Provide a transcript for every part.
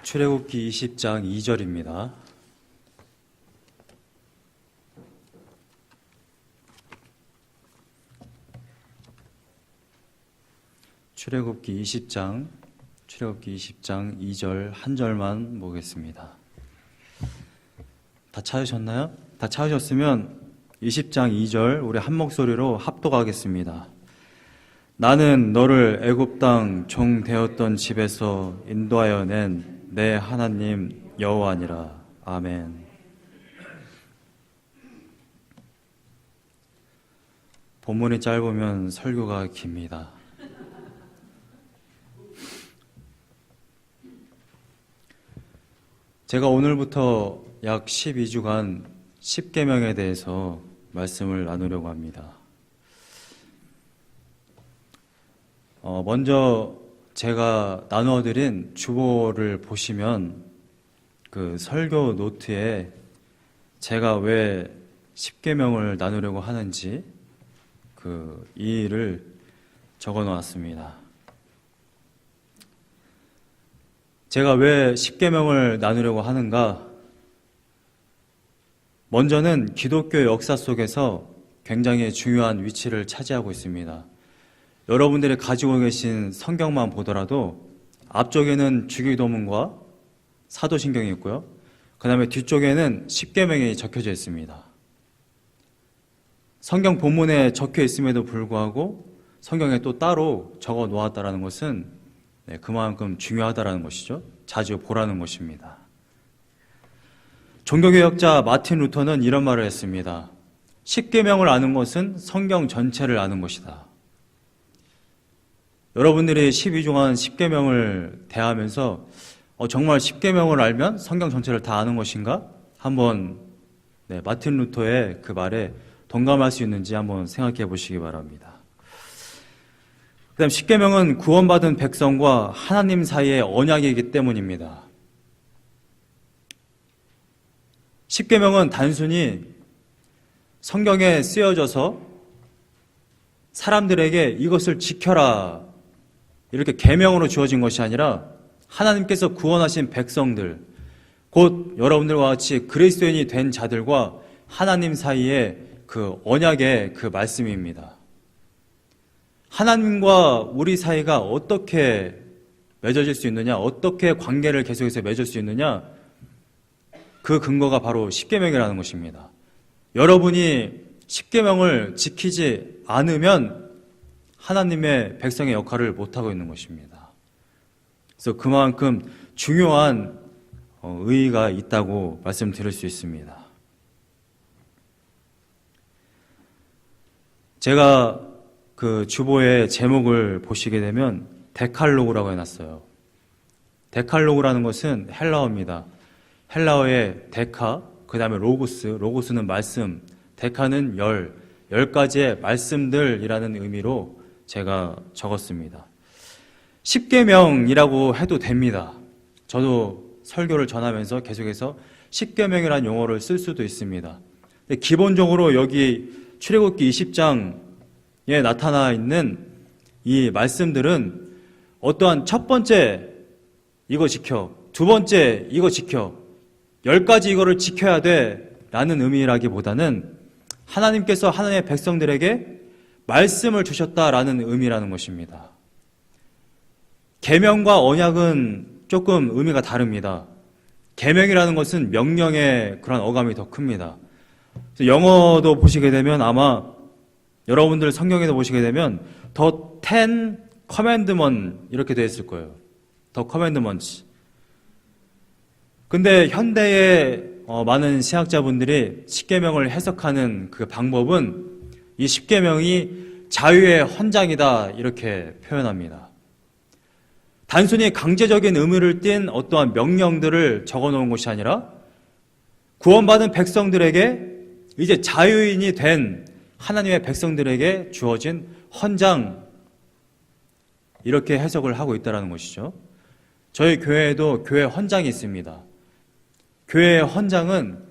출애굽기 20장 2절입니다. 출애굽기 20장 2절 한 절만 보겠습니다. 다 찾으셨나요? 다 찾으셨으면 20장 2절 우리 한 목소리로 합독하겠습니다. 나는 너를 애굽 땅 종 되었던 집에서 인도하여 낸 내 하나님 여호와니라. 아멘. 본문이 짧으면 설교가 깁니다. 제가 오늘부터 약 12주간 10계명에 대해서 말씀을 나누려고 합니다. 먼저 제가 나누어드린 주보를 보시면 그 설교 노트에 제가 왜 10계명을 나누려고 하는지 그 이유를 적어 놓았습니다. 제가 왜 10계명을 나누려고 하는가? 먼저는 기독교 역사 속에서 굉장히 중요한 위치를 차지하고 있습니다. 여러분들이 가지고 계신 성경만 보더라도 앞쪽에는 주기도문과 사도신경이 있고요. 그 다음에 뒤쪽에는 10계명이 적혀져 있습니다. 성경 본문에 적혀 있음에도 불구하고 성경에 또 따로 적어 놓았다는 것은 그만큼 중요하다는 것이죠. 자주 보라는 것입니다. 종교개혁자 마틴 루터는 이런 말을 했습니다. 10계명을 아는 것은 성경 전체를 아는 것이다. 여러분들이 12주간 10계명을 대하면서 정말 10계명을 알면 성경 전체를 다 아는 것인가? 한번 마틴 루터의 그 말에 동감할 수 있는지 한번 생각해 보시기 바랍니다. 그 다음 10계명은 구원받은 백성과 하나님 사이의 언약이기 때문입니다. 10계명은 단순히 성경에 쓰여져서 사람들에게 이것을 지켜라 이렇게 계명으로 주어진 것이 아니라 하나님께서 구원하신 백성들, 곧 여러분들과 같이 그리스도인이 된 자들과 하나님 사이의 그 언약의 그 말씀입니다. 하나님과 우리 사이가 어떻게 맺어질 수 있느냐, 어떻게 관계를 계속해서 맺을 수 있느냐, 그 근거가 바로 10계명이라는 것입니다. 여러분이 10계명을 지키지 않으면 하나님의 백성의 역할을 못하고 있는 것입니다. 그래서 그만큼 중요한 의의가 있다고 말씀드릴 수 있습니다. 제가 그 주보의 제목을 보시게 되면 데칼로그라고 해놨어요. 데칼로그라는 것은 헬라어입니다. 헬라어의 데카, 그 다음에 로고스는 말씀, 데카는 10가지의 말씀들이라는 의미로 제가 적었습니다. 10계명이라고 해도 됩니다. 저도 설교를 전하면서 계속해서 10계명이라는 용어를 쓸 수도 있습니다. 근데 기본적으로 여기 출애굽기 20장에 나타나 있는 이 말씀들은 어떠한 첫 번째 이거 지켜, 두 번째 이거 지켜, 10가지 이거를 지켜야 돼 라는 의미라기보다는 하나님께서 하나님의 백성들에게 말씀을 주셨다라는 의미라는 것입니다. 계명과 언약은 조금 의미가 다릅니다. 계명이라는 것은 명령의 그런 어감이 더 큽니다. 영어도 보시게 되면 아마 여러분들 성경에도 보시게 되면 The Ten Commandments 이렇게 되어 있을 거예요. The Commandments. 근데 현대의 많은 신학자분들이 10계명을 해석하는 그 방법은 이 10계명이 자유의 헌장이다 이렇게 표현합니다. 단순히 강제적인 의무를 띤 어떠한 명령들을 적어놓은 것이 아니라 구원받은 백성들에게 이제 자유인이 된 하나님의 백성들에게 주어진 헌장 이렇게 해석을 하고 있다는 것이죠. 저희 교회에도 교회 헌장이 있습니다. 교회의 헌장은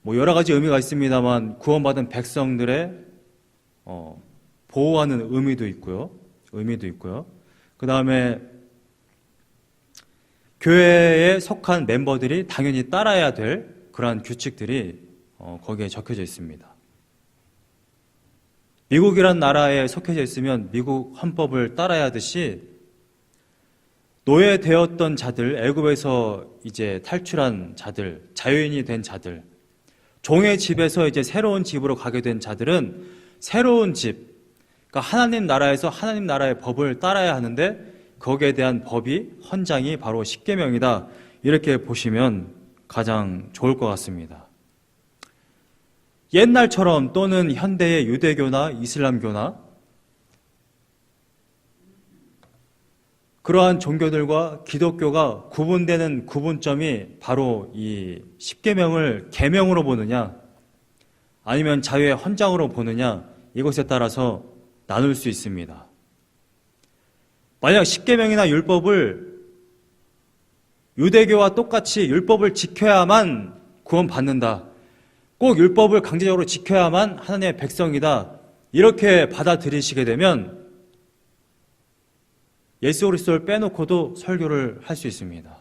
여러 가지 의미가 있습니다만 구원받은 백성들의 보호하는 의미도 있고요. 그 다음에 교회에 속한 멤버들이 당연히 따라야 될 그러한 규칙들이 거기에 적혀져 있습니다. 미국이란 나라에 속해져 있으면 미국 헌법을 따라야 하듯이 노예되었던 자들, 애굽에서 이제 탈출한 자들, 자유인이 된 자들, 종의 집에서 이제 새로운 집으로 가게 된 자들은 새로운 집, 그러니까 하나님 나라에서 하나님 나라의 법을 따라야 하는데 거기에 대한 법이 헌장이 바로 십계명이다. 이렇게 보시면 가장 좋을 것 같습니다. 옛날처럼 또는 현대의 유대교나 이슬람교나 그러한 종교들과 기독교가 구분되는 구분점이 바로 이 십계명을 계명으로 보느냐 아니면 자유의 헌장으로 보느냐 이것에 따라서 나눌 수 있습니다. 만약 십계명이나 율법을 유대교와 똑같이 율법을 지켜야만 구원받는다. 꼭 율법을 강제적으로 지켜야만 하나님의 백성이다. 이렇게 받아들이시게 되면 예수 그리스도를 빼놓고도 설교를 할 수 있습니다.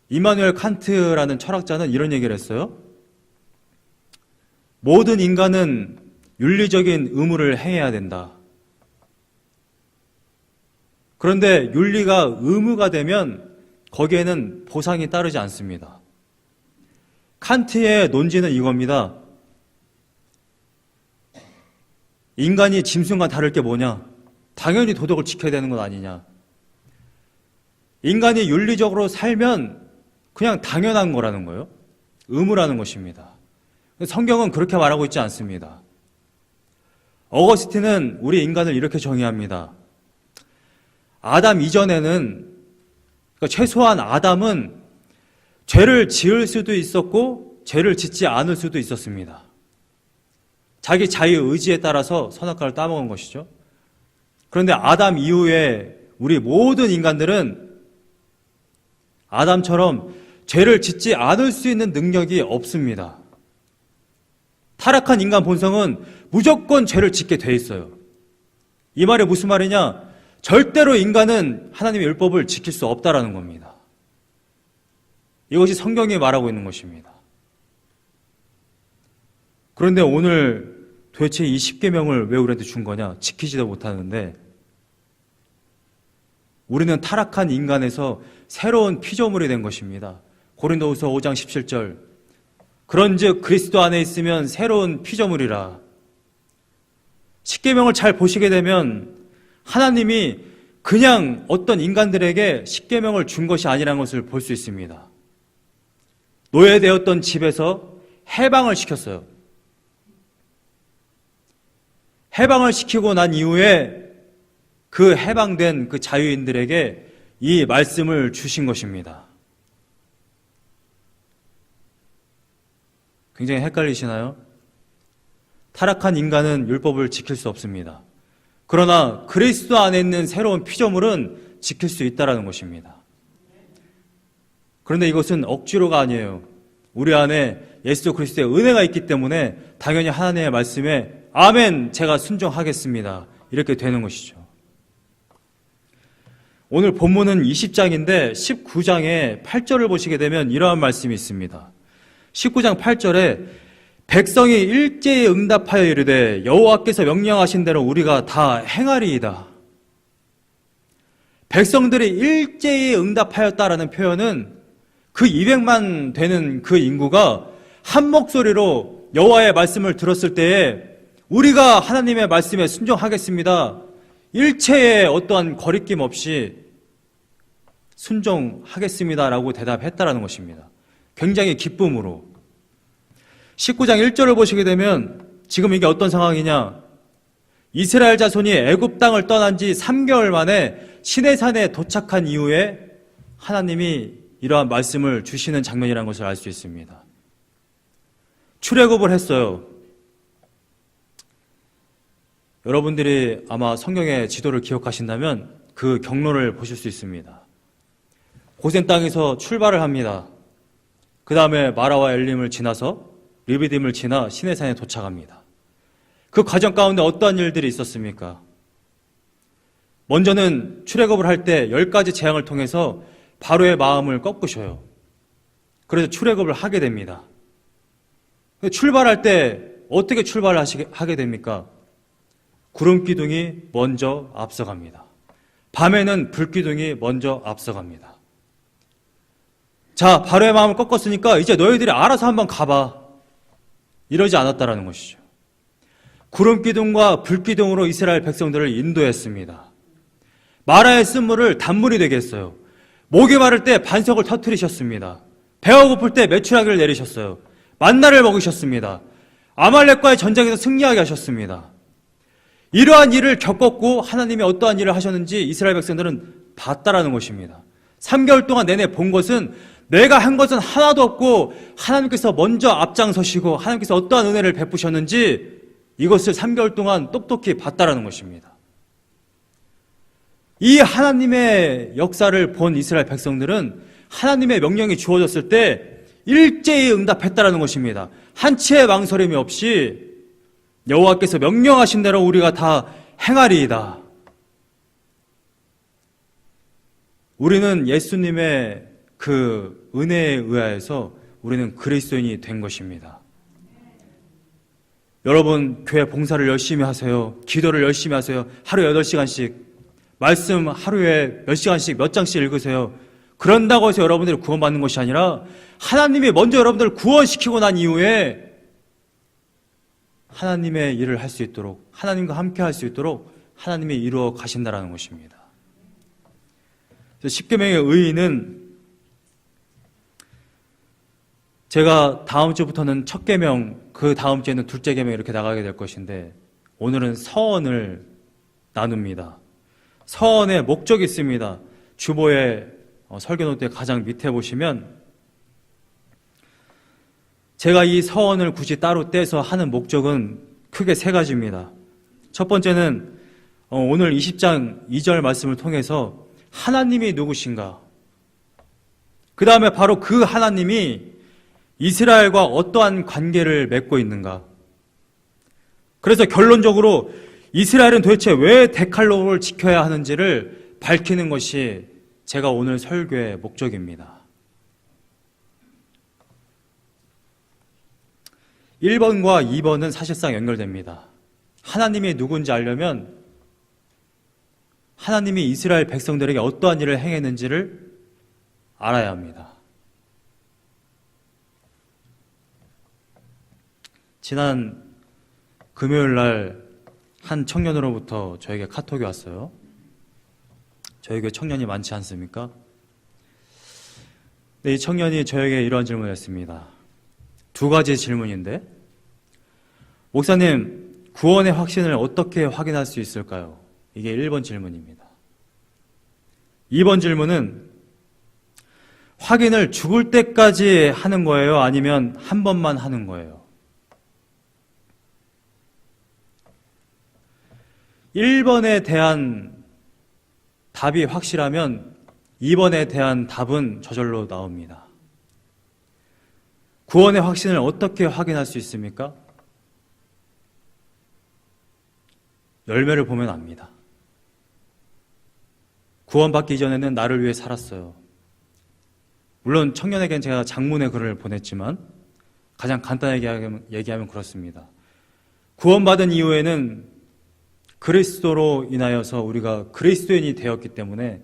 이마누엘 칸트라는 철학자는 이런 얘기를 했어요. 모든 인간은 윤리적인 의무를 행해야 된다. 그런데 윤리가 의무가 되면 거기에는 보상이 따르지 않습니다. 칸트의 논지는 이겁니다. 인간이 짐승과 다를 게 뭐냐? 당연히 도덕을 지켜야 되는 건 아니냐? 인간이 윤리적으로 살면 그냥 당연한 거라는 거예요. 의무라는 것입니다. 성경은 그렇게 말하고 있지 않습니다. 어거스틴은 우리 인간을 이렇게 정의합니다. 아담 이전에는, 그러니까 최소한 아담은 죄를 지을 수도 있었고 죄를 짓지 않을 수도 있었습니다. 자기 자유의지에 따라서 선악과를 따먹은 것이죠. 그런데 아담 이후에 우리 모든 인간들은 아담처럼 죄를 짓지 않을 수 있는 능력이 없습니다. 타락한 인간 본성은 무조건 죄를 짓게 돼 있어요. 이 말이 무슨 말이냐? 절대로 인간은 하나님의 율법을 지킬 수 없다라는 겁니다. 이것이 성경이 말하고 있는 것입니다. 그런데 오늘 도대체 이 십계명을 왜 우리한테 준 거냐? 지키지도 못하는데 우리는 타락한 인간에서 새로운 피조물이 된 것입니다. 고린도후서 5장 17절 그런즉 그리스도 안에 있으면 새로운 피조물이라. 십계명을 잘 보시게 되면 하나님이 그냥 어떤 인간들에게 십계명을 준 것이 아니라는 것을 볼 수 있습니다. 노예되었던 집에서 해방을 시켰어요. 해방을 시키고 난 이후에 그 해방된 그 자유인들에게 이 말씀을 주신 것입니다. 굉장히 헷갈리시나요? 타락한 인간은 율법을 지킬 수 없습니다. 그러나 그리스도 안에 있는 새로운 피조물은 지킬 수 있다는 것입니다. 그런데 이것은 억지로가 아니에요. 우리 안에 예수 그리스도의 은혜가 있기 때문에 당연히 하나님의 말씀에 아멘, 제가 순종하겠습니다. 이렇게 되는 것이죠. 오늘 본문은 20장인데 19장의 8절을 보시게 되면 이러한 말씀이 있습니다. 19장 8절에 백성이 일제히 응답하여 이르되 여호와께서 명령하신 대로 우리가 다 행하리이다. 백성들이 일제히 응답하였다라는 표현은 그 200만 되는 그 인구가 한 목소리로 여호와의 말씀을 들었을 때에 우리가 하나님의 말씀에 순종하겠습니다. 일체의 어떠한 거리낌 없이 순종하겠습니다라고 대답했다라는 것입니다. 굉장히 기쁨으로. 19장 1절을 보시게 되면 지금 이게 어떤 상황이냐? 이스라엘 자손이 애굽 땅을 떠난 지 3개월 만에 시내산에 도착한 이후에 하나님이 이러한 말씀을 주시는 장면이라는 것을 알 수 있습니다. 출애굽을 했어요. 여러분들이 아마 성경의 지도를 기억하신다면 그 경로를 보실 수 있습니다. 고센 땅에서 출발을 합니다. 그 다음에 마라와 엘림을 지나서 르비딤을 지나 시내산에 도착합니다. 그 과정 가운데 어떠한 일들이 있었습니까? 먼저는 출애굽을 할 때 10가지 재앙을 통해서 바로의 마음을 꺾으셔요. 그래서 출애굽을 하게 됩니다. 출발할 때 어떻게 하게 됩니까? 구름 기둥이 먼저 앞서갑니다. 밤에는 불 기둥이 먼저 앞서갑니다. 자, 바로의 마음을 꺾었으니까 이제 너희들이 알아서 한번 가봐. 이러지 않았다라는 것이죠. 구름 기둥과 불 기둥으로 이스라엘 백성들을 인도했습니다. 마라의 쓴물을 단물이 되게 했어요. 목이 마를 때 반석을 터뜨리셨습니다. 배가 고플 때 메추라기를 내리셨어요. 만나를 먹이셨습니다. 아말렉과의 전쟁에서 승리하게 하셨습니다. 이러한 일을 겪었고 하나님이 어떠한 일을 하셨는지 이스라엘 백성들은 봤다라는 것입니다. 3개월 동안 내내 본 것은 내가 한 것은 하나도 없고 하나님께서 먼저 앞장서시고 하나님께서 어떠한 은혜를 베푸셨는지 이것을 3개월 동안 똑똑히 봤다라는 것입니다. 이 하나님의 역사를 본 이스라엘 백성들은 하나님의 명령이 주어졌을 때 일제히 응답했다라는 것입니다. 한치의 망설임이 없이 여호와께서 명령하신 대로 우리가 다 행하리이다. 우리는 예수님의 그 은혜에 의하여서 우리는 그리스도인이 된 것입니다. 여러분, 교회 봉사를 열심히 하세요. 기도를 열심히 하세요. 하루에 8시간씩 말씀 하루에 몇 시간씩 몇 장씩 읽으세요. 그런다고 해서 여러분들이 구원받는 것이 아니라 하나님이 먼저 여러분들을 구원시키고 난 이후에 하나님의 일을 할 수 있도록, 하나님과 함께 할 수 있도록 하나님이 이루어 가신다라는 것입니다. 그래서 십계명의 의의는 제가 다음 주부터는 첫 계명, 그 다음 주에는 둘째 계명 이렇게 나가게 될 것인데 오늘은 서언을 나눕니다. 서언의 목적이 있습니다. 주보에 설교 노트에 가장 밑에 보시면 제가 이 서언을 굳이 따로 떼서 하는 목적은 크게 3가지입니다. 첫 번째는 오늘 20장 2절 말씀을 통해서 하나님이 누구신가? 그 다음에 바로 그 하나님이 이스라엘과 어떠한 관계를 맺고 있는가? 그래서 결론적으로 이스라엘은 도대체 왜 데칼로그를 지켜야 하는지를 밝히는 것이 제가 오늘 설교의 목적입니다. 1번과 2번은 사실상 연결됩니다. 하나님이 누군지 알려면 하나님이 이스라엘 백성들에게 어떠한 일을 행했는지를 알아야 합니다. 지난 금요일 날 한 청년으로부터 저에게 카톡이 왔어요. 저희 교회 청년이 많지 않습니까? 이 청년이 저에게 이런 질문을 했습니다. 2가지 질문인데, 목사님, 구원의 확신을 어떻게 확인할 수 있을까요? 이게 1번 질문입니다. 2번 질문은 확인을 죽을 때까지 하는 거예요? 아니면 한 번만 하는 거예요? 1번에 대한 답이 확실하면 2번에 대한 답은 저절로 나옵니다. 구원의 확신을 어떻게 확인할 수 있습니까? 열매를 보면 압니다. 구원받기 이전에는 나를 위해 살았어요. 물론 청년에겐 제가 장문의 글을 보냈지만 가장 간단하게 얘기하면 그렇습니다. 구원받은 이후에는 그리스도로 인하여서 우리가 그리스도인이 되었기 때문에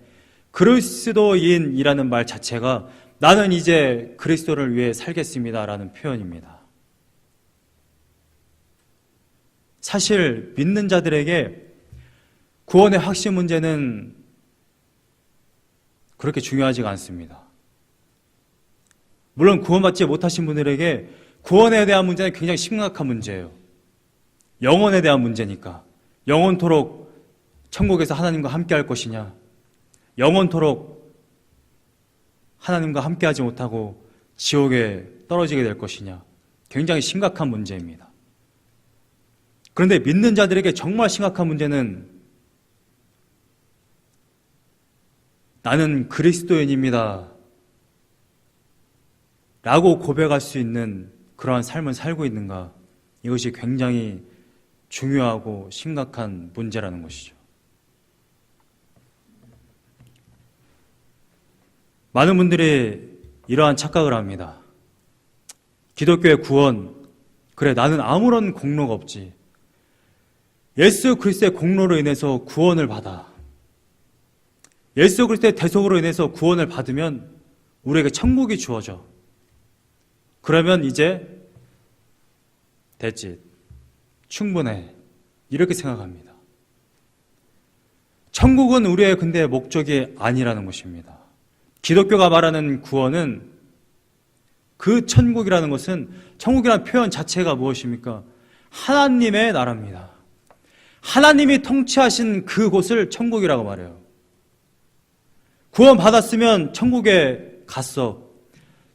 그리스도인이라는 말 자체가 나는 이제 그리스도를 위해 살겠습니다라는 표현입니다. 사실 믿는 자들에게 구원의 확신 문제는 그렇게 중요하지가 않습니다. 물론 구원받지 못하신 분들에게 구원에 대한 문제는 굉장히 심각한 문제예요. 영혼에 대한 문제니까. 영원토록 천국에서 하나님과 함께 할 것이냐, 영원토록 하나님과 함께 하지 못하고 지옥에 떨어지게 될 것이냐, 굉장히 심각한 문제입니다. 그런데 믿는 자들에게 정말 심각한 문제는 나는 그리스도인입니다 라고 고백할 수 있는 그러한 삶을 살고 있는가, 이것이 굉장히 중요하고 심각한 문제라는 것이죠. 많은 분들이 이러한 착각을 합니다. 기독교의 구원, 그래 나는 아무런 공로가 없지. 예수 그리스도의 공로로 인해서 구원을 받아. 예수 그리스도의 대속으로 인해서 구원을 받으면 우리에게 천국이 주어져. 그러면 이제 됐지. 충분해. 이렇게 생각합니다. 천국은 우리의 근데 목적이 아니라는 것입니다. 기독교가 말하는 구원은 그 천국이라는 것은 천국이라는 표현 자체가 무엇입니까? 하나님의 나라입니다. 하나님이 통치하신 그곳을 천국이라고 말해요. 구원 받았으면 천국에 갔어.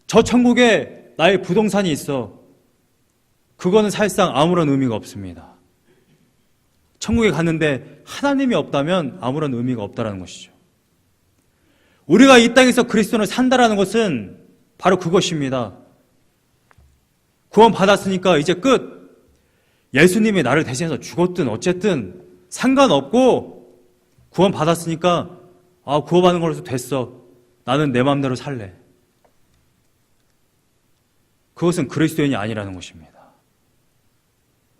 저 천국에 나의 부동산이 있어. 그거는 사실상 아무런 의미가 없습니다. 천국에 갔는데 하나님이 없다면 아무런 의미가 없다는 것이죠. 우리가 이 땅에서 그리스도를 산다라는 것은 바로 그것입니다. 구원 받았으니까 이제 끝. 예수님이 나를 대신해서 죽었든 어쨌든 상관없고 구원 받았으니까 구원받는 걸로서 됐어. 나는 내 마음대로 살래. 그것은 그리스도인이 아니라는 것입니다.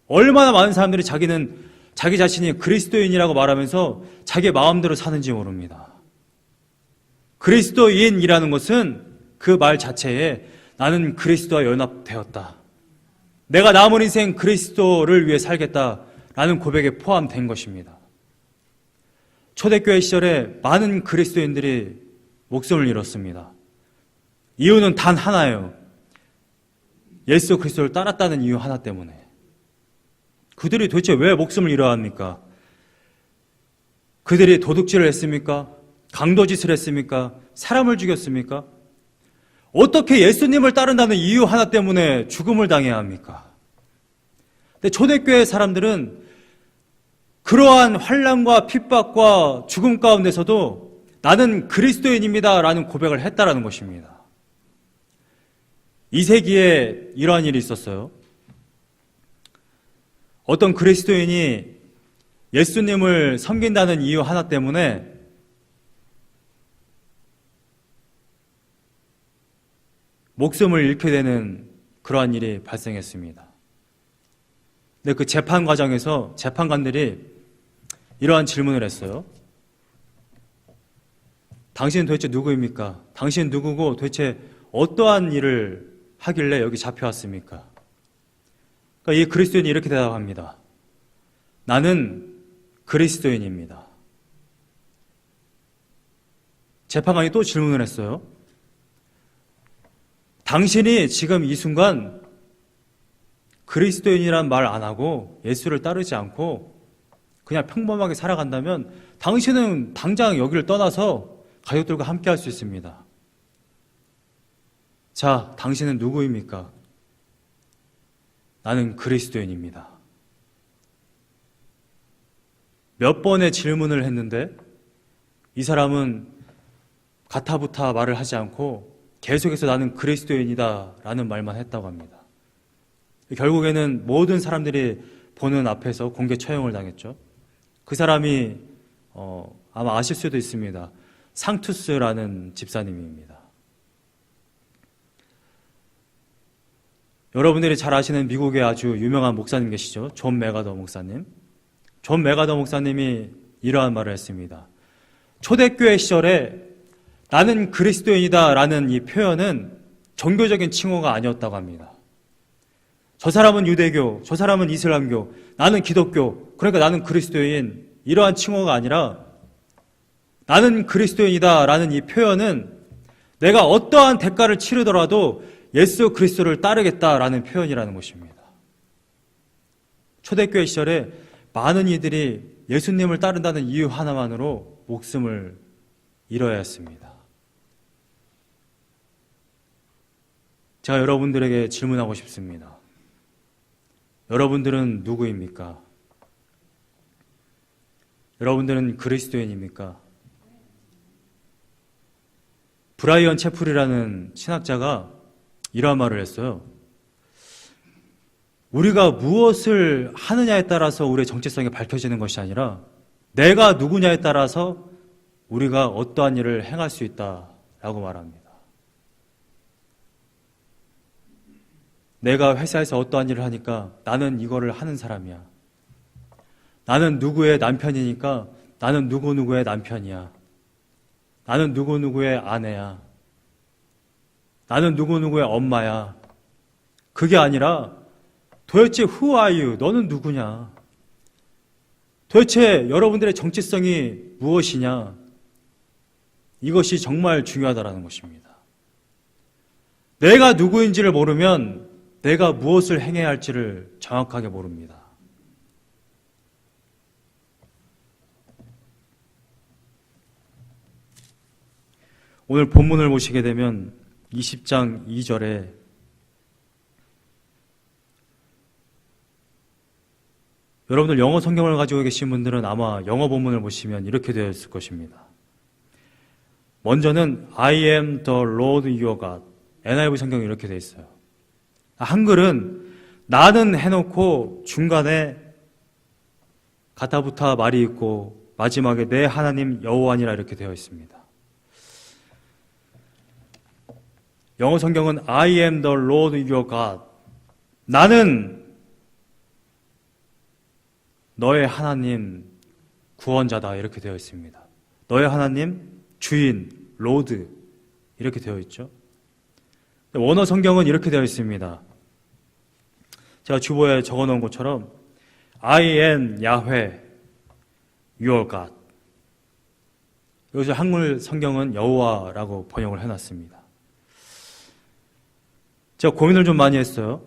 얼마나 많은 사람들이 자기 자신이 그리스도인이라고 말하면서 자기 마음대로 사는지 모릅니다. 그리스도인이라는 것은 그 말 자체에 나는 그리스도와 연합되었다. 내가 남은 인생 그리스도를 위해 살겠다라는 고백에 포함된 것입니다. 초대교회 시절에 많은 그리스도인들이 목숨을 잃었습니다. 이유는 단 하나예요. 예수 그리스도를 따랐다는 이유 하나 때문에. 그들이 도대체 왜 목숨을 잃어야 합니까? 그들이 도둑질을 했습니까? 강도짓을 했습니까? 사람을 죽였습니까? 어떻게 예수님을 따른다는 이유 하나 때문에 죽음을 당해야 합니까? 근데 초대교회 사람들은 그러한 환난과 핍박과 죽음 가운데서도 나는 그리스도인입니다 라는 고백을 했다라는 것입니다. 2세기에 이러한 일이 있었어요. 어떤 그리스도인이 예수님을 섬긴다는 이유 하나 때문에 목숨을 잃게 되는 그러한 일이 발생했습니다. 근데 그 재판 과정에서 재판관들이 이러한 질문을 했어요. 당신은 도대체 누구입니까? 당신은 누구고 도대체 어떠한 일을 하길래 여기 잡혀왔습니까? 그러니까 이 그리스도인이 이렇게 대답합니다. 나는 그리스도인입니다. 재판관이 또 질문을 했어요. 당신이 지금 이 순간 그리스도인이란 말 안 하고 예수를 따르지 않고 그냥 평범하게 살아간다면 당신은 당장 여기를 떠나서 가족들과 함께 할 수 있습니다. 자, 당신은 누구입니까? 나는 그리스도인입니다. 몇 번의 질문을 했는데 이 사람은 가타부타 말을 하지 않고 계속해서 나는 그리스도인이다 라는 말만 했다고 합니다. 결국에는 모든 사람들이 보는 앞에서 공개 처형을 당했죠. 그 사람이 아마 아실 수도 있습니다. 상투스라는 집사님입니다. 여러분들이 잘 아시는 미국의 아주 유명한 목사님 계시죠? 존 메가더 목사님. 존 메가더 목사님이 이러한 말을 했습니다. 초대교회 시절에 나는 그리스도인이다 라는 이 표현은 종교적인 칭호가 아니었다고 합니다. 저 사람은 유대교, 저 사람은 이슬람교, 나는 기독교, 그러니까 나는 그리스도인, 이러한 칭호가 아니라 나는 그리스도인이다 라는 이 표현은 내가 어떠한 대가를 치르더라도 예수 그리스도를 따르겠다라는 표현이라는 것입니다. 초대교회 시절에 많은 이들이 예수님을 따른다는 이유 하나만으로 목숨을 잃어야 했습니다. 제가 여러분들에게 질문하고 싶습니다. 여러분들은 누구입니까? 여러분들은 그리스도인입니까? 브라이언 채플이라는 신학자가 이러한 말을 했어요. 우리가 무엇을 하느냐에 따라서 우리의 정체성이 밝혀지는 것이 아니라 내가 누구냐에 따라서 우리가 어떠한 일을 행할 수 있다라는 라고 말합니다. 내가 회사에서 어떠한 일을 하니까 나는 이거를 하는 사람이야. 나는 누구의 남편이니까 나는 누구누구의 남편이야. 나는 누구누구의 아내야. 나는 누구누구의 엄마야. 그게 아니라 도대체 who are you? 너는 누구냐? 도대체 여러분들의 정체성이 무엇이냐? 이것이 정말 중요하다는 것입니다. 내가 누구인지를 모르면 내가 무엇을 행해야 할지를 정확하게 모릅니다. 오늘 본문을 보시게 되면 20장 2절에 여러분들 영어 성경을 가지고 계신 분들은 아마 영어 본문을 보시면 이렇게 되어 있을 것입니다. 먼저는 I am the Lord your God. NIV 성경이 이렇게 되어 있어요. 한글은 나는 해놓고 중간에 가타부타 말이 있고 마지막에 내 하나님 여호와니라 이렇게 되어 있습니다. 영어 성경은 I am the Lord your God. 나는 너의 하나님 구원자다 이렇게 되어 있습니다. 너의 하나님 주인 로드 이렇게 되어 있죠. 원어 성경은 이렇게 되어 있습니다. 제가 주보에 적어놓은 것처럼 I am 야훼 your God. 여기서 한글 성경은 여호와라고 번역을 해놨습니다. 제가 고민을 좀 많이 했어요.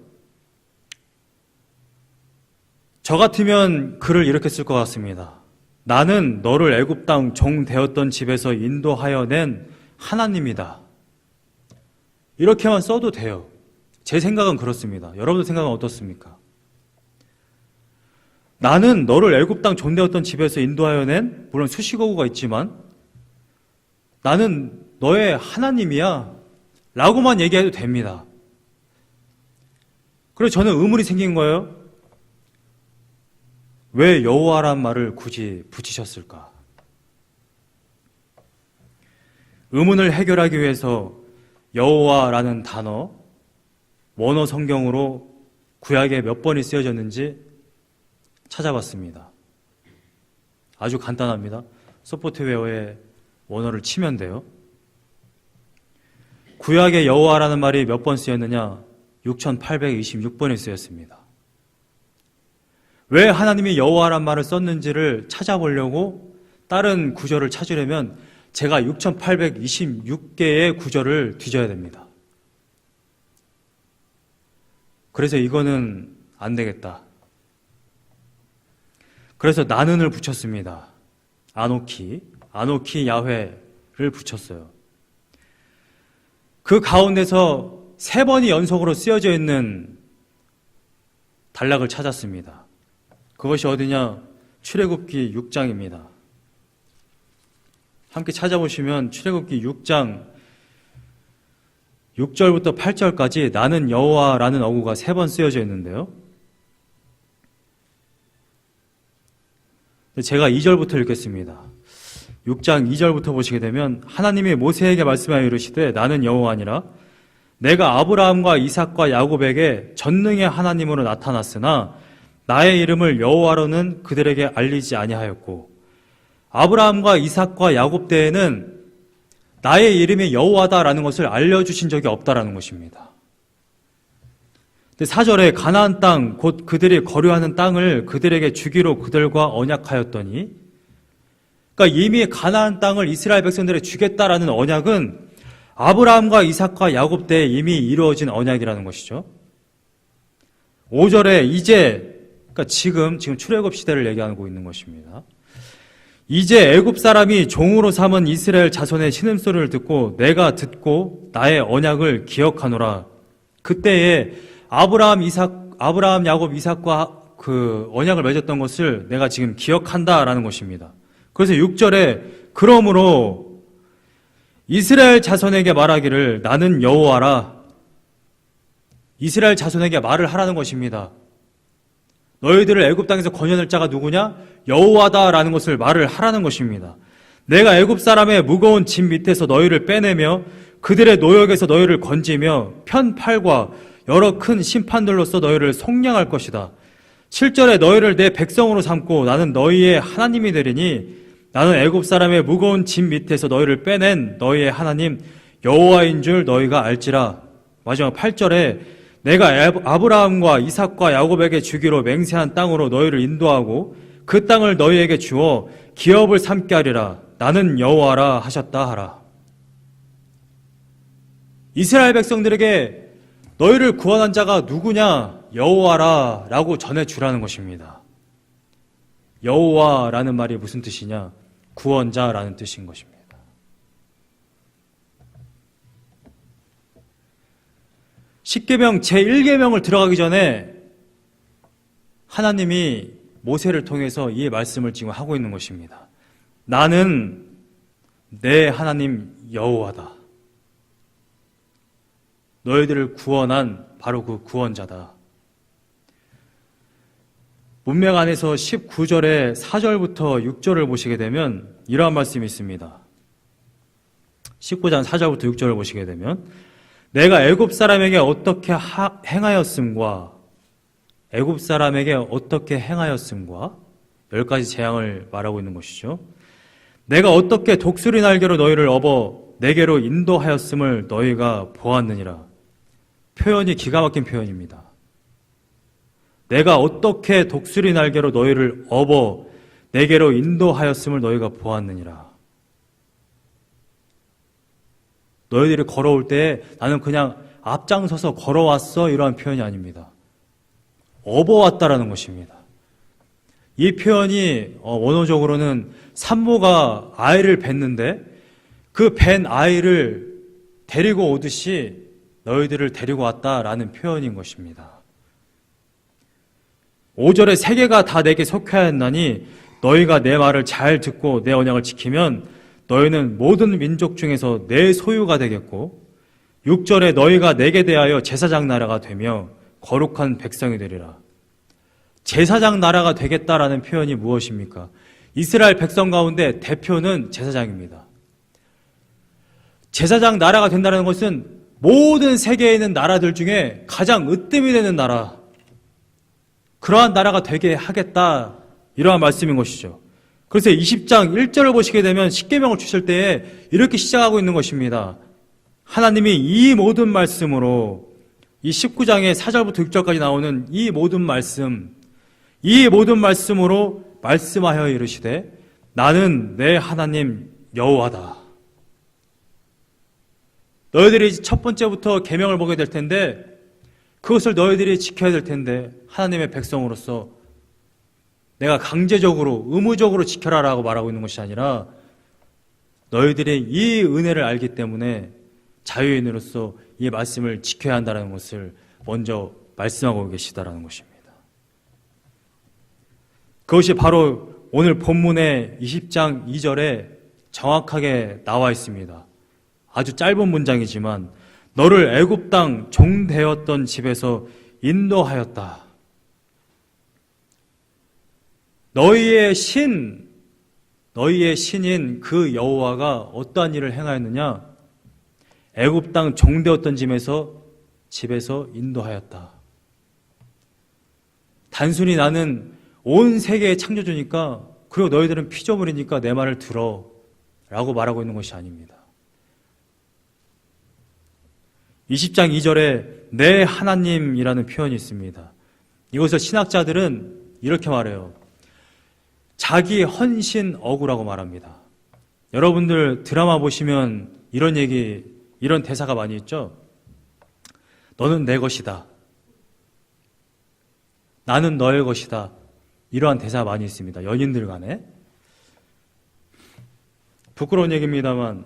저 같으면 글을 이렇게 쓸 것 같습니다. 나는 너를 애굽 땅 종 되었던 집에서 인도하여 낸 하나님이다. 이렇게만 써도 돼요. 제 생각은 그렇습니다. 여러분들 생각은 어떻습니까? 나는 너를 애굽 땅 종 되었던 집에서 인도하여 낸, 물론 수식어구가 있지만 나는 너의 하나님이야 라고만 얘기해도 됩니다. 그래서 저는 의문이 생긴 거예요. 왜 여호와란 말을 굳이 붙이셨을까? 의문을 해결하기 위해서 여호와라는 단어, 원어 성경으로 구약에 몇 번이 쓰여졌는지 찾아봤습니다. 아주 간단합니다. 소프트웨어에 원어를 치면 돼요. 구약의 여호와라는 말이 몇 번 쓰였느냐? 6826번이 쓰였습니다. 왜 하나님이 여호와란 말을 썼는지를 찾아보려고 다른 구절을 찾으려면 제가 6826개의 구절을 뒤져야 됩니다. 그래서 이거는 안 되겠다. 그래서 나는을 붙였습니다. 아노키 야훼를 붙였어요. 그 가운데서 3번이 연속으로 쓰여져 있는 단락을 찾았습니다. 그것이 어디냐? 출애굽기 6장입니다. 함께 찾아보시면 출애굽기 6장 6절부터 8절까지 나는 여호와라는 어구가 3번 쓰여져 있는데요. 제가 2절부터 읽겠습니다. 6장 2절부터 보시게 되면 하나님이 모세에게 말씀하여 이르시되 나는 여호와니라 내가 아브라함과 이삭과 야곱에게 전능의 하나님으로 나타났으나 나의 이름을 여호와로는 그들에게 알리지 아니하였고 아브라함과 이삭과 야곱 때에는 나의 이름이 여호와다라는 것을 알려주신 적이 없다라는 것입니다. 4절에 가나안 땅 곧 그들이 거류하는 땅을 그들에게 주기로 그들과 언약하였더니, 그러니까 이미 가나안 땅을 이스라엘 백성들에게 주겠다라는 언약은 아브라함과 이삭과 야곱 때에 이미 이루어진 언약이라는 것이죠. 5절에 이제, 그러니까 지금 출애굽 시대를 얘기하고 있는 것입니다. 이제 애굽 사람이 종으로 삼은 이스라엘 자손의 신음소리를 듣고 내가 듣고 나의 언약을 기억하노라. 그때에 아브라함, 야곱, 이삭과 그 언약을 맺었던 것을 내가 지금 기억한다라는 것입니다. 그래서 6절에 그러므로 이스라엘 자손에게 말하기를 나는 여호와라. 이스라엘 자손에게 말을 하라는 것입니다. 너희들을 애굽 땅에서 건져낼 자가 누구냐? 여호와다라는 것을 말을 하라는 것입니다. 내가 애굽 사람의 무거운 짐 밑에서 너희를 빼내며 그들의 노역에서 너희를 건지며 편팔과 여러 큰 심판들로서 너희를 속량할 것이다. 7절에 너희를 내 백성으로 삼고 나는 너희의 하나님이 되리니 나는 애굽 사람의 무거운 짐 밑에서 너희를 빼낸 너희의 하나님 여호와인 줄 너희가 알지라. 마지막 8절에 내가 아브라함과 이삭과 야곱에게 주기로 맹세한 땅으로 너희를 인도하고 그 땅을 너희에게 주어 기업을 삼게 하리라. 나는 여호와라 하셨다 하라. 이스라엘 백성들에게 너희를 구원한 자가 누구냐? 여호와라 라고 전해주라는 것입니다. 여호와라는 말이 무슨 뜻이냐? 구원자라는 뜻인 것입니다. 십계명 제1계명을 들어가기 전에 하나님이 모세를 통해서 이 말씀을 지금 하고 있는 것입니다. 나는 내 하나님 여호와다. 너희들을 구원한 바로 그 구원자다. 문맥 안에서 19절에 4절부터 6절을 보시게 되면 이러한 말씀이 있습니다. 19장 4절부터 6절을 보시게 되면 내가 애굽 사람에게 어떻게 행하였음과 애굽 사람에게 어떻게 행하였음과 10가지 재앙을 말하고 있는 것이죠. 내가 어떻게 독수리 날개로 너희를 업어 내게로 인도하였음을 너희가 보았느니라. 표현이 기가 막힌 표현입니다. 내가 어떻게 독수리 날개로 너희를 업어 내게로 인도하였음을 너희가 보았느니라. 너희들이 걸어올 때 나는 그냥 앞장서서 걸어왔어 이러한 표현이 아닙니다. 업어왔다라는 것입니다. 이 표현이 원어적으로는 산모가 아이를 뱄는데 그 뵌 아이를 데리고 오듯이 너희들을 데리고 왔다라는 표현인 것입니다. 5절에 세계가 다 내게 속하였나니 너희가 내 말을 잘 듣고 내 언약을 지키면 너희는 모든 민족 중에서 내 소유가 되겠고 6절에 너희가 내게 대하여 제사장 나라가 되며 거룩한 백성이 되리라. 제사장 나라가 되겠다라는 표현이 무엇입니까? 이스라엘 백성 가운데 대표는 제사장입니다. 제사장 나라가 된다는 것은 모든 세계에 있는 나라들 중에 가장 으뜸이 되는 나라, 그러한 나라가 되게 하겠다 이러한 말씀인 것이죠. 그래서 20장 1절을 보시게 되면 십계명을 주실 때에 이렇게 시작하고 있는 것입니다. 하나님이 이 모든 말씀으로 이 19장의 4절부터 6절까지 나오는 이 모든 말씀으로 말씀하여 이르시되 나는 내 하나님 여호와다. 너희들이 첫 번째부터 계명을 보게 될 텐데 그것을 너희들이 지켜야 될 텐데 하나님의 백성으로서 내가 강제적으로 의무적으로 지켜라라고 말하고 있는 것이 아니라 너희들이 이 은혜를 알기 때문에 자유인으로서 이 말씀을 지켜야 한다는 것을 먼저 말씀하고 계시다라는 것입니다. 그것이 바로 오늘 본문의 20장 2절에 정확하게 나와 있습니다. 아주 짧은 문장이지만 너를 애굽 땅 종되었던 집에서 인도하였다. 너희의 신인 그 여호와가 어떠한 일을 행하였느냐? 애굽 땅 종되었던 집에서 인도하였다. 단순히 나는 온 세계의 창조주니까 그리고 너희들은 피조물이니까 내 말을 들어 라고 말하고 있는 것이 아닙니다. 20장 2절에 내 하나님이라는 표현이 있습니다. 이것을 신학자들은 이렇게 말해요. 자기 헌신 어구라고 말합니다. 여러분들 드라마 보시면 이런 대사가 많이 있죠? 너는 내 것이다. 나는 너의 것이다. 이러한 대사가 많이 있습니다. 연인들 간에. 부끄러운 얘기입니다만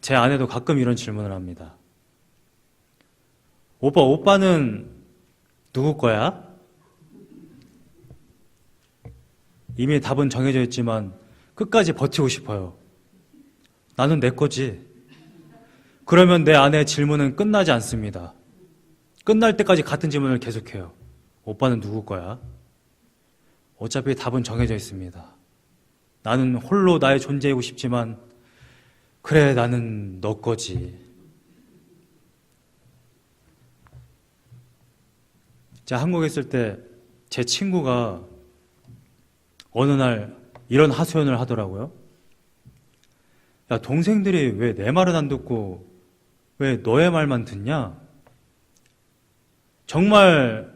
제 아내도 가끔 이런 질문을 합니다. 오빠는 누구 거야? 이미 답은 정해져 있지만 끝까지 버티고 싶어요. 나는 내 거지. 그러면 내 아내의 질문은 끝나지 않습니다. 끝날 때까지 같은 질문을 계속해요. 오빠는 누구 거야? 어차피 답은 정해져 있습니다. 나는 홀로 나의 존재이고 싶지만 그래 나는 너 거지. 제가 한국에 있을 때 제 친구가 어느 날 이런 하소연을 하더라고요. 야, 동생들이 왜 내 말은 안 듣고 왜 너의 말만 듣냐? 정말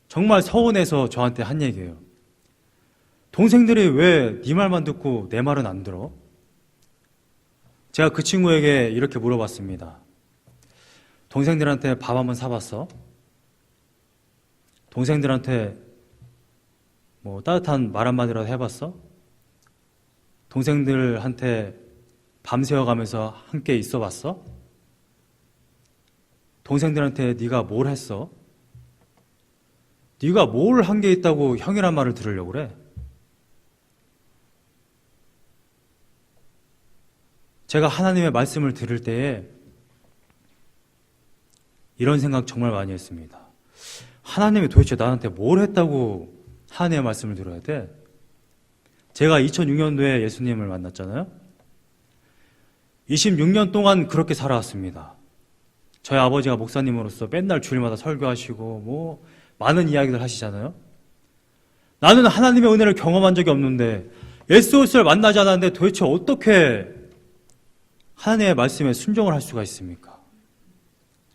서운해서 저한테 한 얘기예요. 동생들이 왜 네 말만 듣고 내 말은 안 들어? 제가 그 친구에게 이렇게 물어봤습니다. 동생들한테 밥 한번 사봤어? 동생들한테 뭐 따뜻한 말 한마디라도 해봤어? 동생들한테 밤새워가면서 함께 있어봤어? 동생들한테 네가 뭘 했어? 네가 뭘 한 게 있다고 형이란 말을 들으려고 그래? 제가 하나님의 말씀을 들을 때에 이런 생각 정말 많이 했습니다. 하나님이 도대체 나한테 뭘 했다고 하나님의 말씀을 들어야 돼? 제가 2006년도에 예수님을 만났잖아요. 26년 동안 그렇게 살아왔습니다. 저희 아버지가 목사님으로서 맨날 주일마다 설교하시고 뭐 많은 이야기들 하시잖아요. 나는 하나님의 은혜를 경험한 적이 없는데 예수 그리스도를 만나지 않았는데 도대체 어떻게 하나님의 말씀에 순종을 할 수가 있습니까?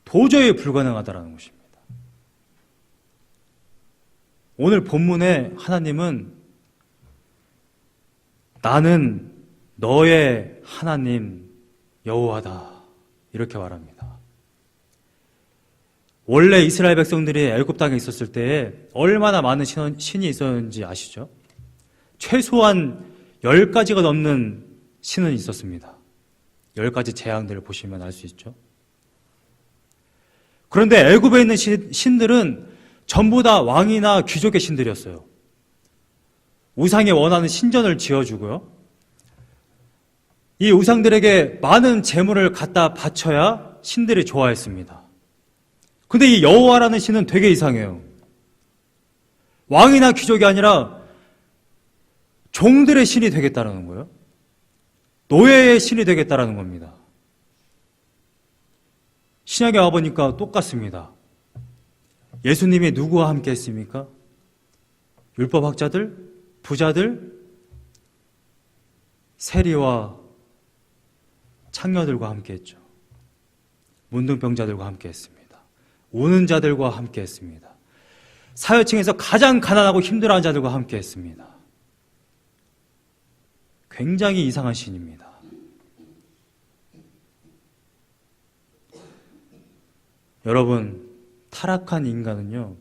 도저히 불가능하다라는 것입니다. 오늘 본문에 하나님은 나는 너의 하나님 여호와다 이렇게 말합니다. 원래 이스라엘 백성들이 애굽 땅에 있었을 때에 얼마나 많은 신이 있었는지 아시죠? 최소한 10가지가 넘는 신은 있었습니다. 10가지 재앙들을 보시면 알 수 있죠. 그런데 애굽에 있는 신들은 전부 다 왕이나 귀족의 신들이었어요. 우상에 원하는 신전을 지어주고요. 이 우상들에게 많은 재물을 갖다 바쳐야 신들이 좋아했습니다. 근데 이 여호와라는 신은 되게 이상해요. 왕이나 귀족이 아니라 종들의 신이 되겠다는 거예요. 노예의 신이 되겠다는 겁니다. 신약에 와보니까 똑같습니다. 예수님이 누구와 함께 했습니까? 율법학자들, 부자들, 세리와 창녀들과 함께 했죠. 문둥병자들과 함께 했습니다. 우는 자들과 함께 했습니다. 사회층에서 가장 가난하고 힘들어하는 자들과 함께 했습니다. 굉장히 이상한 신입니다. 여러분, 타락한 인간은요,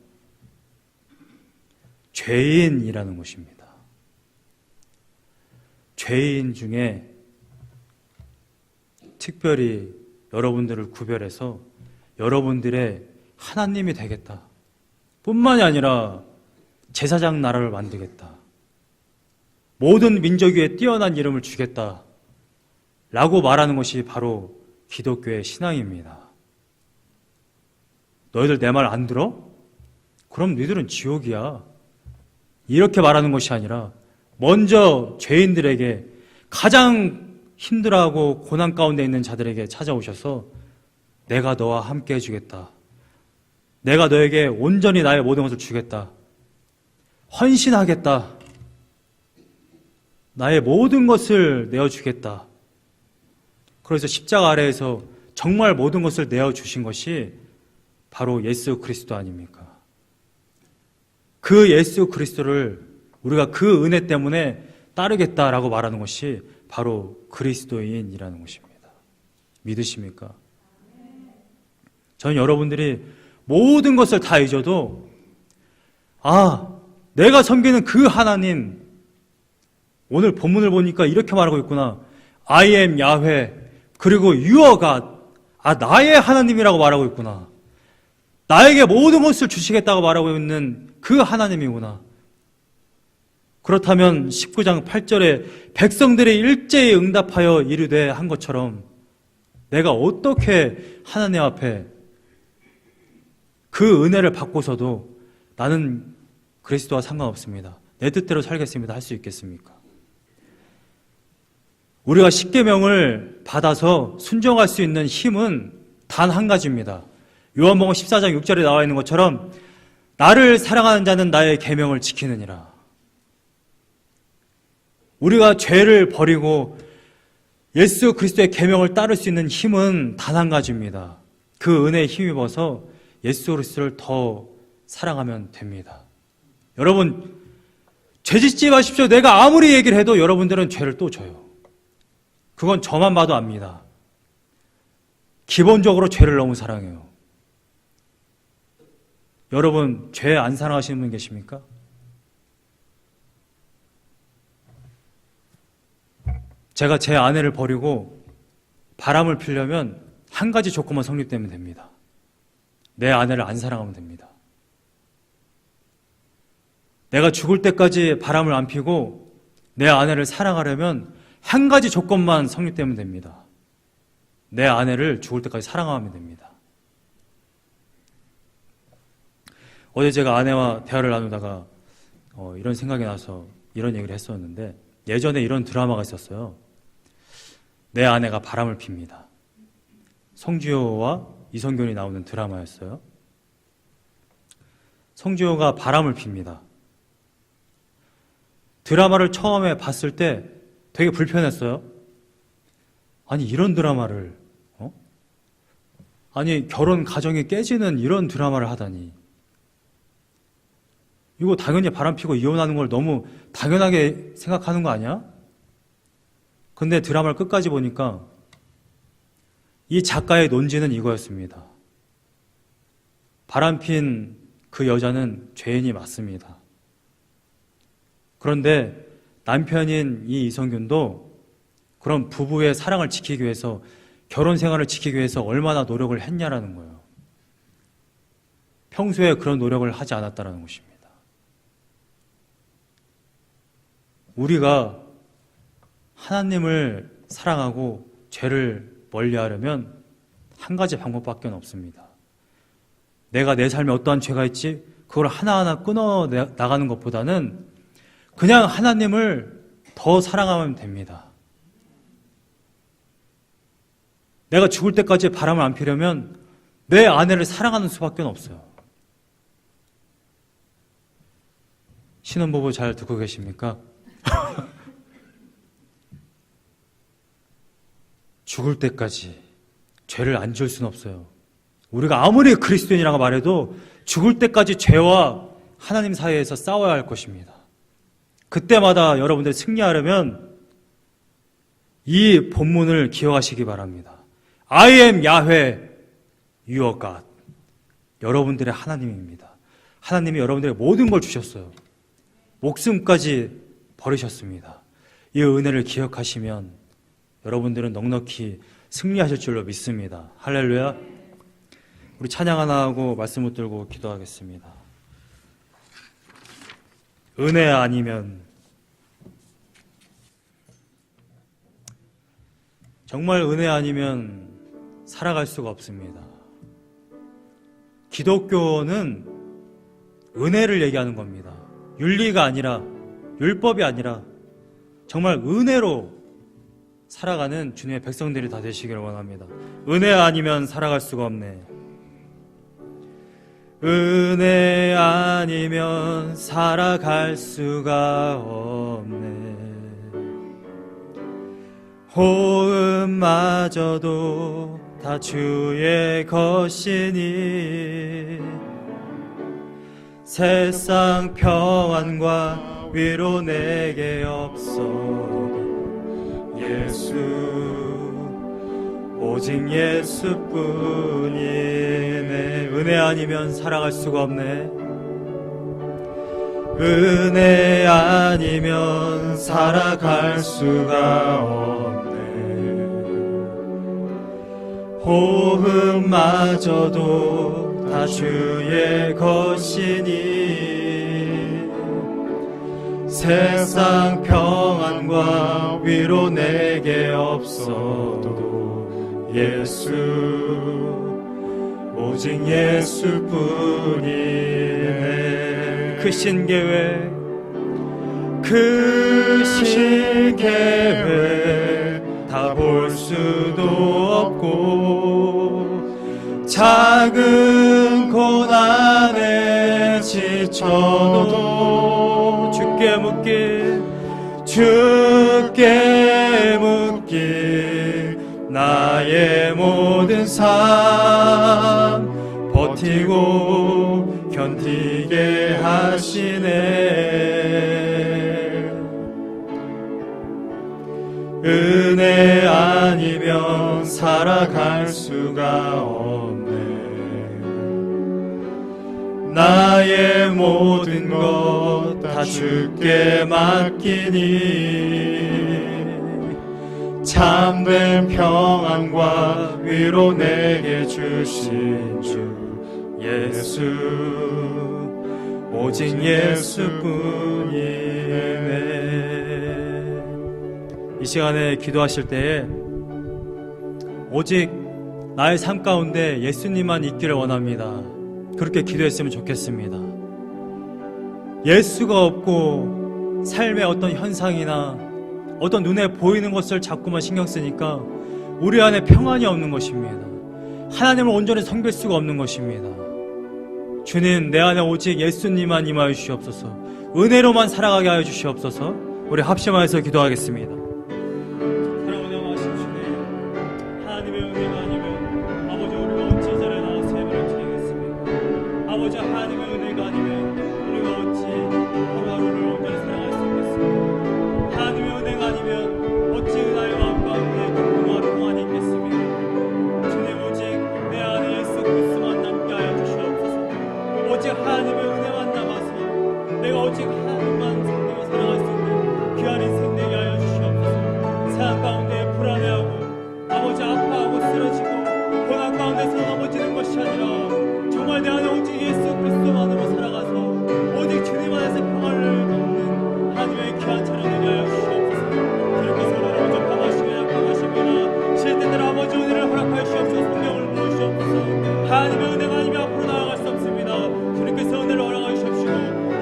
죄인이라는 것입니다. 죄인 중에 특별히 여러분들을 구별해서 여러분들의 하나님이 되겠다. 뿐만이 아니라 제사장 나라를 만들겠다. 모든 민족 위에 뛰어난 이름을 주겠다. 라고 말하는 것이 바로 기독교의 신앙입니다. 너희들 내 말 안 들어? 그럼 너희들은 지옥이야. 이렇게 말하는 것이 아니라 먼저 죄인들에게 가장 힘들어하고 고난 가운데 있는 자들에게 찾아오셔서 내가 너와 함께 해주겠다. 내가 너에게 온전히 나의 모든 것을 주겠다. 헌신하겠다. 나의 모든 것을 내어주겠다. 그래서 십자가 아래에서 정말 모든 것을 내어주신 것이 바로 예수 그리스도 아닙니까? 그 예수 그리스도를 우리가 그 은혜 때문에 따르겠다라고 말하는 것이 바로 그리스도인이라는 것입니다. 믿으십니까? 저는 여러분들이 모든 것을 다 잊어도 내가 섬기는 그 하나님, 오늘 본문을 보니까 이렇게 말하고 있구나. I am 야훼, 그리고 you are God. 나의 하나님이라고 말하고 있구나. 나에게 모든 것을 주시겠다고 말하고 있는 그 하나님이구나. 그렇다면 19장 8절에 백성들이 일제히 응답하여 이르되 한 것처럼 내가 어떻게 하나님 앞에 그 은혜를 받고서도 나는 그리스도와 상관없습니다. 내 뜻대로 살겠습니다. 할 수 있겠습니까? 우리가 십계명을 받아서 순종할 수 있는 힘은 단 한 가지입니다. 요한복음 14장 6절에 나와 있는 것처럼 나를 사랑하는 자는 나의 계명을 지키느니라. 우리가 죄를 버리고 예수 그리스도의 계명을 따를 수 있는 힘은 단 한 가지입니다. 그 은혜에 힘입어서 예수 그리스도를 더 사랑하면 됩니다. 여러분, 죄 짓지 마십시오. 내가 아무리 얘기를 해도 여러분들은 죄를 또 져요. 그건 저만 봐도 압니다. 기본적으로 죄를 너무 사랑해요. 여러분, 죄 안 사랑하시는 분 계십니까? 제가 제 아내를 버리고 바람을 피려면 한 가지 조건만 성립되면 됩니다. 내 아내를 안 사랑하면 됩니다. 내가 죽을 때까지 바람을 안 피고 내 아내를 사랑하려면 한 가지 조건만 성립되면 됩니다. 내 아내를 죽을 때까지 사랑하면 됩니다. 어제 제가 아내와 대화를 나누다가 이런 생각이 나서 이런 얘기를 했었는데, 예전에 이런 드라마가 있었어요. 내 아내가 바람을 핍니다. 송지효와 이성균이 나오는 드라마였어요. 송지효가 바람을 핍니다. 드라마를 처음에 봤을 때 되게 불편했어요. 아니, 이런 드라마를, 아니, 결혼 가정이 깨지는 이런 드라마를 하다니. 이거 당연히 바람 피고 이혼하는 걸 너무 당연하게 생각하는 거 아니야? 근데 드라마를 끝까지 보니까 이 작가의 논지는 이거였습니다. 바람핀 그 여자는 죄인이 맞습니다. 그런데 남편인 이 이성균도 그런 부부의 사랑을 지키기 위해서, 결혼 생활을 지키기 위해서 얼마나 노력을 했냐라는 거예요. 평소에 그런 노력을 하지 않았다는 것입니다. 우리가 하나님을 사랑하고 죄를 멀리하려면 한 가지 방법밖에 없습니다. 내가 내 삶에 어떠한 죄가 있지? 그걸 하나하나 끊어 나가는 것보다는 그냥 하나님을 더 사랑하면 됩니다. 내가 죽을 때까지 바람을 안 피려면 내 아내를 사랑하는 수밖에 없어요. 신혼부부 잘 듣고 계십니까? 죽을 때까지 죄를 안 지을 수는 없어요. 우리가 아무리 그리스도인이라고 말해도 죽을 때까지 죄와 하나님 사이에서 싸워야 할 것입니다. 그때마다 여러분들 승리하려면 이 본문을 기억하시기 바랍니다. I am Yahweh, your God. 여러분들의 하나님입니다. 하나님이 여러분들에게 모든 걸 주셨어요. 목숨까지 버리셨습니다. 이 은혜를 기억하시면 여러분들은 넉넉히 승리하실 줄로 믿습니다. 할렐루야. 우리 찬양 하나 하고 말씀 붙들고 기도하겠습니다. 은혜 아니면, 정말 은혜 아니면 살아갈 수가 없습니다. 기독교는 은혜를 얘기하는 겁니다. 윤리가 아니라, 율법이 아니라 정말 은혜로 살아가는 주님의 백성들이 다 되시기를 원합니다. 은혜 아니면 살아갈 수가 없네. 은혜 아니면 살아갈 수가 없네. 호흡마저도 다 주의 것이니 세상 평안과 위로 내게 없어. 예수, 오직 예수뿐이네. 은혜 아니면 살아갈 수가 없네. 은혜 아니면 살아갈 수가 없네. 호흡마저도 다 주의 것이니 세상 평안과 위로 내게 없어도 예수, 오직 예수뿐이네. 그 신계획, 그 신계획 수도 없고 작은 고난에 지쳐도 주께 묻길 나의 모든 삶 버티고 견디게 하시네. 은혜 아니면 살아갈 수가 없네. 나의 모든 것 다 주께 맡기니 참된 평안과 위로 내게 주신 주 예수 오직 예수뿐이네. 이 시간에 기도하실 때에 오직 나의 삶 가운데 예수님만 있기를 원합니다. 그렇게 기도했으면 좋겠습니다. 예수가 없고 삶의 어떤 현상이나 어떤 눈에 보이는 것을 자꾸만 신경 쓰니까 우리 안에 평안이 없는 것입니다. 하나님을 온전히 섬길 수가 없는 것입니다. 주님, 내 안에 오직 예수님만 임하여 주시옵소서. 은혜로만 살아가게 하여 주시옵소서. 우리 합심하여서 기도하겠습니다. 사랑하는 하신 주님, 하나님의 은혜가 아니면 아버지 우리가 어찌 이 자리에 나와서 예배를 드리겠습니까? 아버지 하나님의 은혜가 아니면 우리가 어찌 하루하루를 온전히 살아갈 수 있겠습니까? 하나님의 은혜가 아니면 어찌 나의 마음과 함께 기쁨과 평안이 있겠습니까? 주님, 오직 내 안에 예수 그리스도만 남게 하여 주시옵소서. 오직 하나님의 은혜만 남아서 내가 오직 하나님만 생명을 살아갈 수 있는 귀한 인생 되게 하여 주시옵소서. 세상 가운데 불안해하고 아버지 아파하고 쓰러지고 고난 가운데서 넘어지는 것이 아니라 정말 내 안에 오직 예수 그리스도만으로 살아가서 오직 주님 안에서 평안을 얻는 하나님의 귀한 자녀 되게 하여 주시옵소서. 주님께서 오늘 오죽하시며 약하십니다. 쉴 때들 아버지 은혜를 허락하여 주시옵소서. 성경을 부어주시옵소서. 하나님의 은혜가 아니면 앞으로 나아갈 수 없습니다. 주님께서 은혜를 허락하여 주시옵시고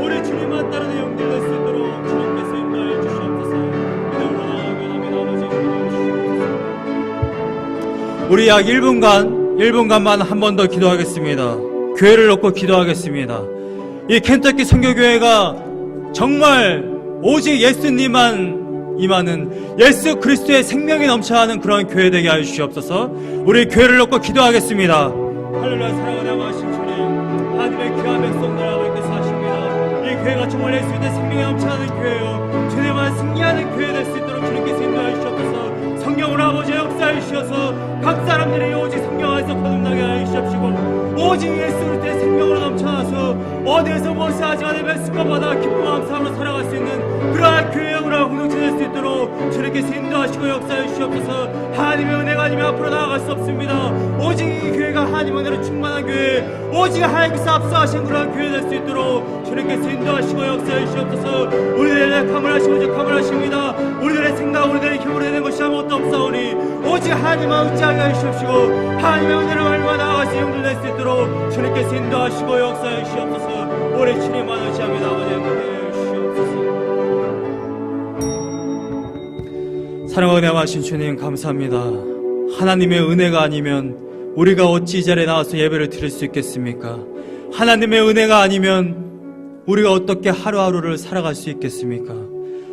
우리 주님만 따르는 영들 될 수 있도록 주님께서 인도하여 주시옵소서. 믿음으로 나아가며 아멘. 아버지 인도하여 주시옵소서. 우리 약 1분간만 한 번 더 기도하겠습니다. 교회를 놓고 기도하겠습니다. 이 켄터키 선교교회가 정말 오직 예수님만 임하는 예수 그리스도의 생명이 넘쳐나는 그런 교회 되게 하여 주시옵소서. 우리 교회를 놓고 기도하겠습니다. 할렐루야. 사랑하는 하신 주님, 하나님의 귀한 백성들 아버지께서 하십니다. 이 교회가 정말 예수님의 생명이 넘쳐나는 교회요, 주님만 승리하는 교회 될 수 있도록 주님께서 인도하여 주시옵소서. 성경으로 아버지 역사해 주셔서 각 사람들이 오직 성경 안에서 거듭나게 하여 주시옵시고 오직 예수 그리스도의 생명으로 넘쳐나서 어디에서 무엇이 하지 않은 말씀과 받아 기쁨 감사함으로 살아갈 수 있는 그러한 교회의 문화 공동체 될 수 있도록 주님께서 인도하시고 역사해 주시옵소서. 하나님의 은혜가 아니면 앞으로 나아갈 수 없습니다. 오직 이 교회가 하나님의 은혜로 충만한 교회, 오직 하나님께서 앞서하신 그러한 교회 될 수 있도록 주님께서 인도하시고 역사해 주시옵소서. 우리들의 약함을 하시고 오직함을 하십니다. 우리들의 생각, 우리들의 힘으로 되는 것이 아무것도 없사오니 오직 하나님만 의지하게 하시옵시고 하나님의 은혜를 얼마나 나아갈 수 용들 낼 수 있도록 주님께서 인도하시고 역사해 주시옵소서. 우리 주님만 의지합니다. 아버지 인도해 주시옵소서. 사랑하고 하신 주님 감사합니다. 하나님의 은혜가 아니면 우리가 어찌 이 자리에 나와서 예배를 드릴 수 있겠습니까? 하나님의 은혜가 아니면 우리가 어떻게 하루하루를 살아갈 수 있겠습니까?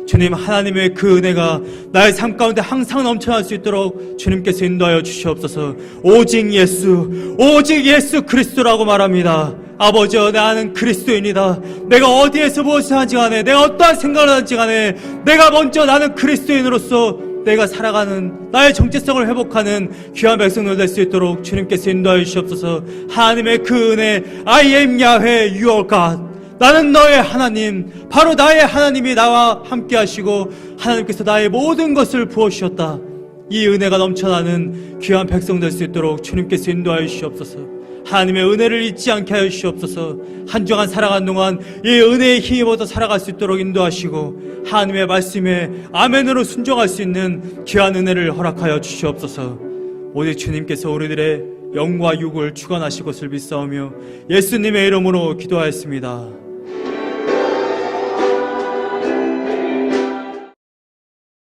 주님, 하나님의 그 은혜가 나의 삶 가운데 항상 넘쳐날 수 있도록 주님께서 인도하여 주시옵소서. 오직 예수 그리스도라고 말합니다. 아버지여, 나는 그리스도인이다. 내가 어디에서 무엇을 하지 간에, 내가 어떠한 생각을 하지 간에 내가 먼저 나는 그리스도인으로서 내가 살아가는 나의 정체성을 회복하는 귀한 백성들 될 수 있도록 주님께서 인도하여 주시옵소서. 하나님의 그 은혜, I am Yahweh, you are God. 나는 너의 하나님, 바로 나의 하나님이 나와 함께 하시고 하나님께서 나의 모든 것을 부어주셨다. 이 은혜가 넘쳐나는 귀한 백성 될 수 있도록 주님께서 인도하여 주시옵소서. 하나님의 은혜를 잊지 않게 하여 주시옵소서. 한 주간 살아가는 동안 이 은혜의 힘입어서 살아갈 수 있도록 인도하시고 하나님의 말씀에 아멘으로 순종할 수 있는 귀한 은혜를 허락하여 주시옵소서. 오직 주님께서 우리들의 영과 육을 주관하실 것을 믿사오며 예수님의 이름으로 기도하였습니다.